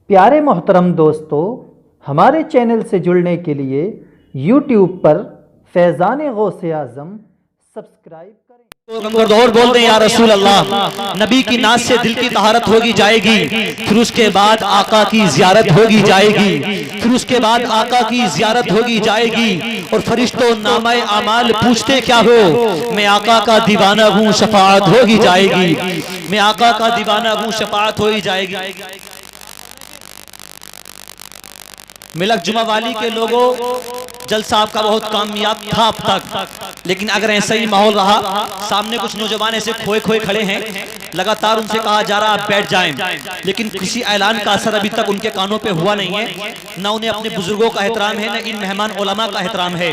प्यारे मोहतरम दोस्तों, हमारे चैनल से जुड़ने के लिए यूट्यूब पर फैज़ान गौसे आज़म सब्सक्राइब करें। और बोल दें या रसूल अल्लाह। नबी की नाज से दिल की तहारत होगी जाएगी, फिर उसके बाद आका की ज़ियारत होगी जाएगी, फिर उसके बाद आका की ज़ियारत होगी जाएगी। और फरिश्तों नामाए आमाल पूछते क्या हो, मैं आका का दीवाना हूँ शफाअत होगी जाएगी, मैं आका का दीवाना हूँ शफाअत होगी जाएगी। मिलक जुमा वाली के लोगों, जलसा आपका बहुत कामयाब था अब तक, लेकिन अगर ऐसा ही माहौल रहा, सामने कुछ नौजवान ऐसे खोए खोए खड़े हैं, लगातार उनसे कहा जा रहा आप बैठ जाएं, लेकिन किसी ऐलान का असर अभी तक उनके कानों पे हुआ नहीं है। ना उन्हें अपने बुजुर्गों का एहतराम है, ना इन मेहमान उलमा का एहतराम है,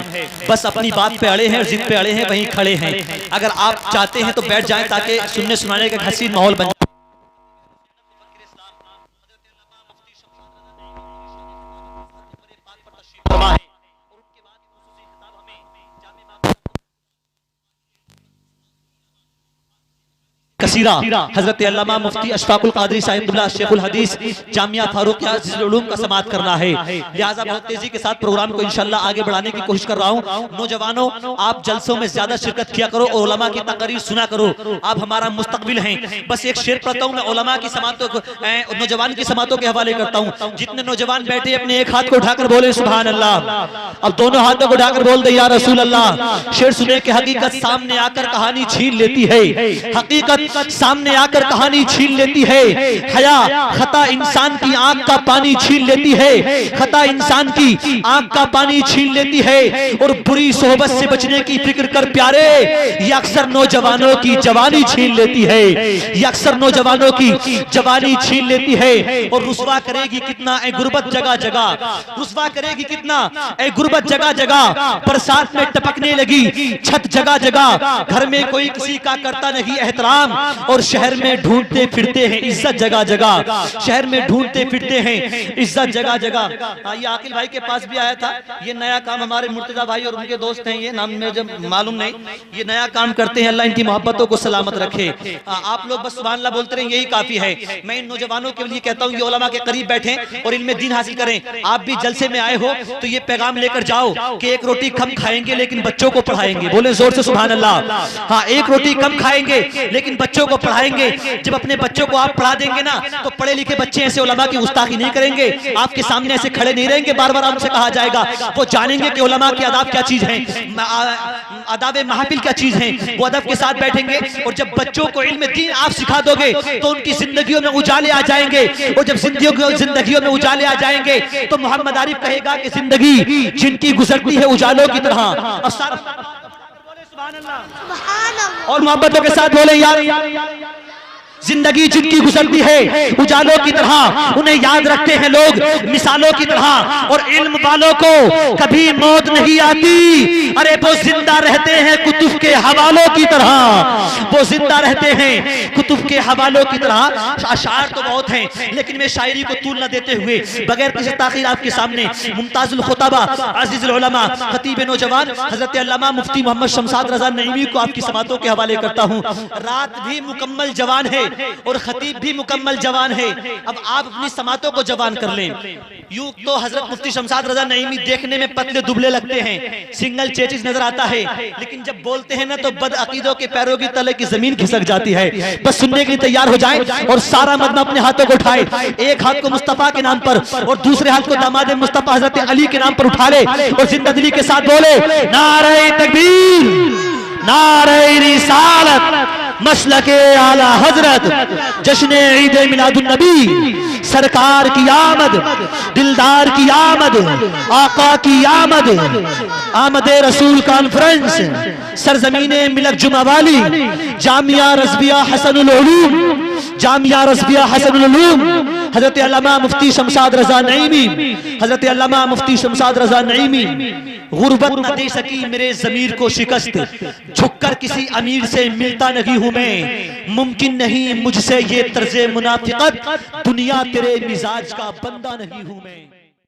बस अपनी बात पे अड़े हैं, जिद पे अड़े हैं, वहीं खड़े हैं। अगर आप चाहते हैं तो बैठ जाएं ताकि सुनने सुनाने का हसीन माहौल बन। कसीरा हजरत अल्लामा मुफ्ती अशफाकुल कादरी साहिब शेखुल हदीस जामिया फारूक उलूम का समाअत करना है, लिहाजा बहुत तेजी के साथ प्रोग्राम को इंशाल्लाह आगे बढ़ाने की कोशिश कर रहा हूँ। नौजवानों, आप जलसों में ज्यादा शिरकत किया करो और उलमा की तकरीर सुना करो, आप हमारा मुस्तकबिल हैं। बस एक शेर पढ़ता हूँ मैं, उलमा की समातों को, नौजवान की समातों के हवाले करता हूँ। जितने नौजवान बैठे अपने एक हाथ को उठाकर बोले सुभान अल्लाह, अब दोनों हाथों को उठाकर बोल दे या रसूल अल्लाह। शेर सुने कि हकीकत सामने आकर कहानी छीन लेती है, हकीकत सामने आकर कहानी छीन लेती है, हया खता इंसान की आंख का पानी छीन लेती है, खता इंसान की आंख का पानी छीन लेती है। और बुरी सोहबत से बचने की फिक्र कर प्यारे, ये अक्सर नौजवानों की जवानी छीन लेती है, ये अक्सर नौजवानों की जवानी छीन लेती है। और रुसवा करेगी कितना ए गुर्बत जगह जगह, रुसवा करेगी कितना ए गुर्बत जगह जगह। बरसात में टपकने लगी छत जगह जगह, घर में कोई किसी का करता नहीं एहतराम। और शहर में ढूंढते फिरते हैं इज्जत जगह जगह, शहर में ढूंढते फिरते हैं इज्जत जगह जगह। ये आकिल भाई के पास भी आया था, ये नया काम हमारे मुर्तजा भाई और उनके दोस्त हैं, ये नाम में जब मालूम नहीं, ये नया काम करते हैं। अल्लाह इनकी मोहब्बतों को सलामत रखे। आप लोग बस सुभान अल्लाह बोलते रहे, यही काफी है। मैं इन नौजवानों के लिए कहता हूँ ये उलमा के करीब बैठे और इनमें दीन हासिल करें। आप भी जलसे में आए हो तो ये पैगाम लेकर जाओ कि एक रोटी कम खाएंगे लेकिन बच्चों को पढ़ाएंगे। बोले जोर से सुभान अल्लाह। हाँ, एक रोटी कम खाएंगे लेकिन बच्चों को पढ़ाएंगे। जब अपने बच्चों को आप पढ़ा देंगे ना, तो पढ़े लिखे बच्चे ऐसे उलमा की गुस्ताखी नहीं करेंगे, आपके सामने ऐसे खड़े नहीं रहेंगे, बार बार हमसे कहा जाएगा। वो जानेंगे कि उलमा के अदाब क्या चीज है, अदाब महफिल क्या चीज है, वो अदब के साथ बैठेंगे। और जब बच्चों को इल्म दीन आप सिखा दोगे तो उनकी जिंदगियों में उजाले आ जाएंगे। और जब जिंदगियों में उजाले आ जाएंगे तो मोहम्मद आरिफ कहेगा कि जिंदगी जिनकी गुजरती है उजालों की तरह। और मोहब्बतों के साथ बोले यार, जिंदगी जिनकी गुजरती है उजालों की तरह, उन्हें याद रखते हैं लोग मिसालों की तरह। और इल्म वालों को कभी मौत नहीं आती, अरे वो जिंदा रहते हैं कुतुब के हवालों की तरह, वो जिंदा रहते हैं कुतुब के हवालों की तरह। अशार तो बहुत हैं, लेकिन मैं शायरी को तूल न देते हुए बगैर किसी ताखीर आपके सामने मुमताजुल खुतबा अजीजुल उलमा खतीब नौजवान हजरत अल्लामा मुफ्ती मोहम्मद शमसाद रजा नईमी को आपकी समातों के हवाले करता हूँ। रात भी मुकम्मल जवान है और खतीब भी मुकम्मल जवान है, अब आप अपनी समातों को जवान कर लें। यूं तो हजरत मुफ्ती शमसाद रजा नईमी देखने में पतले दुबले लगते हैं, सिंगल चेचिस नजर आता है, लेकिन जब बोलते हैं ना तो बदअकीदों के पैरों की तले की जमीन खिसक जाती है। बस सुनने के लिए तैयार हो जाएं और सारा मजमा अपने हाथों को उठाए, एक हाथ को मुस्तफा के नाम पर और दूसरे हाथ को दामाद मुस्तफा हजरत अली के नाम पर उठा ले और जिंदा दिली के साथ बोले नारे तकबीर, नारे रिसालत, मसलके आला हजरत, जश्न ईद मिलादुन नबी, सरकार की आमद, दिलदार की आमद, आका की आमद, आमद रसूल कॉन्फ्रेंस, सरजमीने मिलक जुमा वाली, जामिया रज़विया हसनुल उलूम, जामिया रज़विया हसनुल उलूम, हजरत अल्लामा मुफ्ती शमसाद रजा नईमी, हजरत अल्लामा मुफ्ती शमसाद रजा नईमी। गुर्बत न दे सकी मेरे ज़मीर को शिकस्त, झुककर किसी अमीर से मिलता नहीं हूं मैं, मुमकिन नहीं मुझसे ये तर्ज़े मुनाफिकत, दुनिया तेरे मिजाज का बंदा नहीं हूं मैं।